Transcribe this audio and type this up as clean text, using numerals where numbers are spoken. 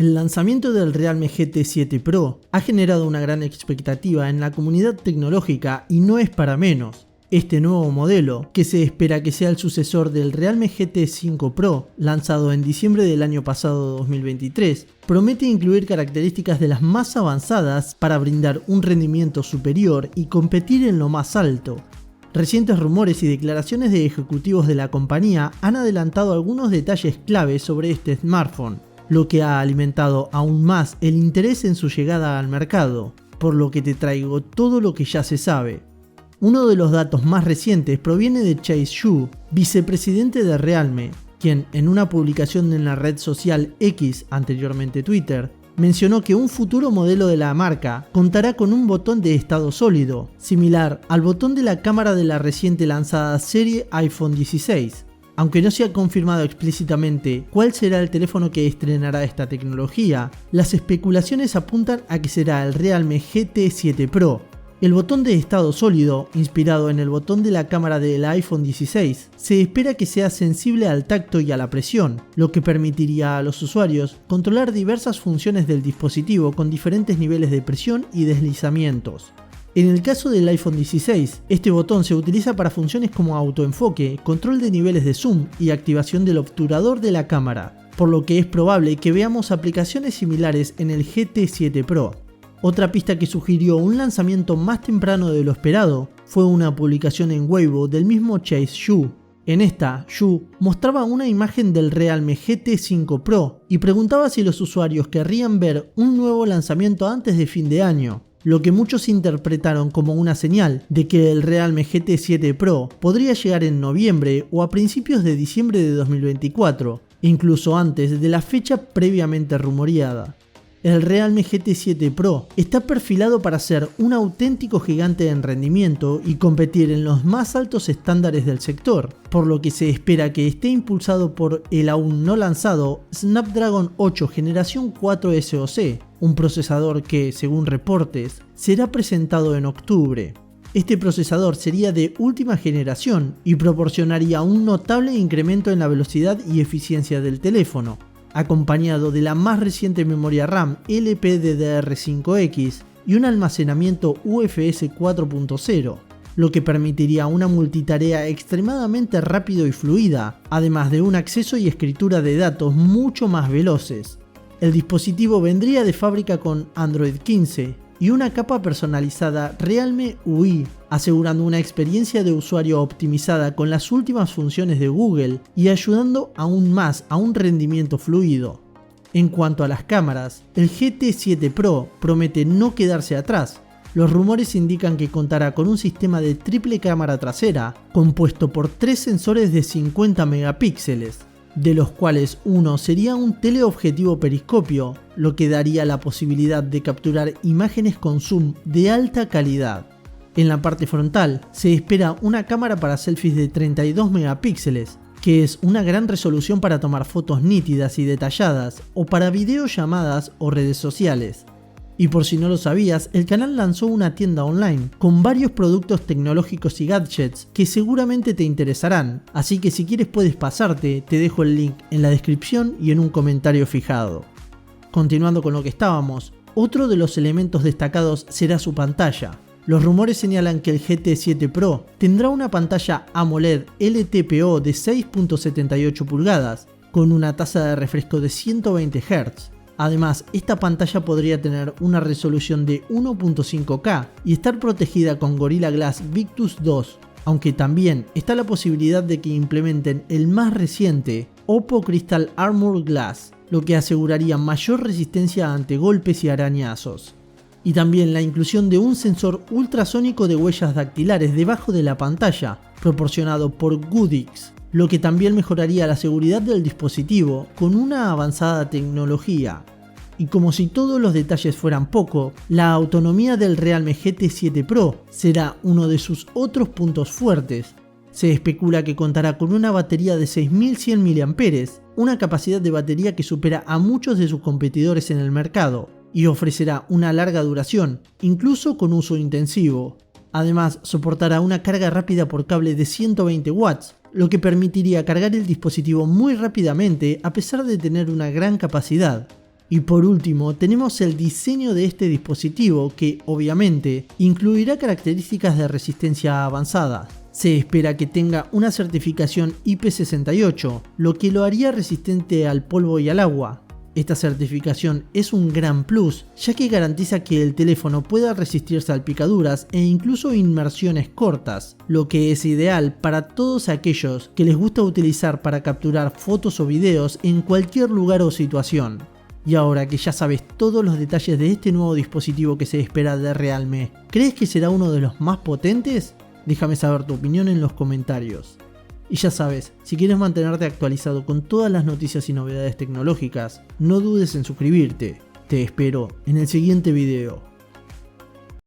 El lanzamiento del Realme GT 7 Pro ha generado una gran expectativa en la comunidad tecnológica y no es para menos. Este nuevo modelo, que se espera que sea el sucesor del Realme GT 5 Pro, lanzado en diciembre del año pasado 2023, promete incluir características de las más avanzadas para brindar un rendimiento superior y competir en lo más alto. Recientes rumores y declaraciones de ejecutivos de la compañía han adelantado algunos detalles claves sobre este smartphone, lo que ha alimentado aún más el interés en su llegada al mercado, por lo que te traigo todo lo que ya se sabe. Uno de los datos más recientes proviene de Chase Zhu, vicepresidente de Realme, quien en una publicación en la red social X, anteriormente Twitter, mencionó que un futuro modelo de la marca contará con un botón de estado sólido, similar al botón de la cámara de la reciente lanzada serie iPhone 16. Aunque no se ha confirmado explícitamente cuál será el teléfono que estrenará esta tecnología, las especulaciones apuntan a que será el Realme GT 7 Pro. El botón de estado sólido, inspirado en el botón de la cámara del iPhone 16, se espera que sea sensible al tacto y a la presión, lo que permitiría a los usuarios controlar diversas funciones del dispositivo con diferentes niveles de presión y deslizamientos. En el caso del iPhone 16, este botón se utiliza para funciones como autoenfoque, control de niveles de zoom y activación del obturador de la cámara, por lo que es probable que veamos aplicaciones similares en el GT 7 Pro. Otra pista que sugirió un lanzamiento más temprano de lo esperado fue una publicación en Weibo del mismo Chase Zhu. En esta, Zhu mostraba una imagen del Realme GT 5 Pro y preguntaba si los usuarios querrían ver un nuevo lanzamiento antes de fin de año, lo que muchos interpretaron como una señal de que el Realme GT 7 Pro podría llegar en noviembre o a principios de diciembre de 2024, incluso antes de la fecha previamente rumoreada. El Realme GT 7 Pro está perfilado para ser un auténtico gigante en rendimiento y competir en los más altos estándares del sector, por lo que se espera que esté impulsado por el aún no lanzado Snapdragon 8 Generación 4 SoC, un procesador que, según reportes, será presentado en octubre. Este procesador sería de última generación y proporcionaría un notable incremento en la velocidad y eficiencia del teléfono, acompañado de la más reciente memoria RAM LPDDR5X y un almacenamiento UFS 4.0, lo que permitiría una multitarea extremadamente rápido y fluida, además de un acceso y escritura de datos mucho más veloces. El dispositivo vendría de fábrica con Android 15 y una capa personalizada Realme UI, asegurando una experiencia de usuario optimizada con las últimas funciones de Google y ayudando aún más a un rendimiento fluido. En cuanto a las cámaras, el GT 7 Pro promete no quedarse atrás. Los rumores indican que contará con un sistema de triple cámara trasera, compuesto por 3 sensores de 50 megapíxeles, de los cuales uno sería un teleobjetivo periscopio, lo que daría la posibilidad de capturar imágenes con zoom de alta calidad. En la parte frontal se espera una cámara para selfies de 32 megapíxeles, que es una gran resolución para tomar fotos nítidas y detalladas o para videollamadas o redes sociales. Y por si no lo sabías, el canal lanzó una tienda online con varios productos tecnológicos y gadgets que seguramente te interesarán, así que si quieres puedes pasarte, te dejo el link en la descripción y en un comentario fijado. Continuando con lo que estábamos, otro de los elementos destacados será su pantalla. Los rumores señalan que el GT 7 Pro tendrá una pantalla AMOLED LTPO de 6.78 pulgadas, con una tasa de refresco de 120 Hz. Además, esta pantalla podría tener una resolución de 1.5K y estar protegida con Gorilla Glass Victus 2, aunque también está la posibilidad de que implementen el más reciente Oppo Crystal Armor Glass, lo que aseguraría mayor resistencia ante golpes y arañazos. Y también la inclusión de un sensor ultrasónico de huellas dactilares debajo de la pantalla, proporcionado por Goodix, lo que también mejoraría la seguridad del dispositivo con una avanzada tecnología. Y como si todos los detalles fueran poco, la autonomía del Realme GT 7 Pro será uno de sus otros puntos fuertes. Se especula que contará con una batería de 6100 mAh, una capacidad de batería que supera a muchos de sus competidores en el mercado, y ofrecerá una larga duración, incluso con uso intensivo. Además, soportará una carga rápida por cable de 120 watts, lo que permitiría cargar el dispositivo muy rápidamente a pesar de tener una gran capacidad. Y por último, tenemos el diseño de este dispositivo que, obviamente, incluirá características de resistencia avanzada. Se espera que tenga una certificación IP68, lo que lo haría resistente al polvo y al agua. Esta certificación es un gran plus, ya que garantiza que el teléfono pueda resistir salpicaduras e incluso inmersiones cortas, lo que es ideal para todos aquellos que les gusta utilizar para capturar fotos o videos en cualquier lugar o situación. Y ahora que ya sabes todos los detalles de este nuevo dispositivo que se espera de Realme, ¿crees que será uno de los más potentes? Déjame saber tu opinión en los comentarios. Y ya sabes, si quieres mantenerte actualizado con todas las noticias y novedades tecnológicas, no dudes en suscribirte. Te espero en el siguiente video.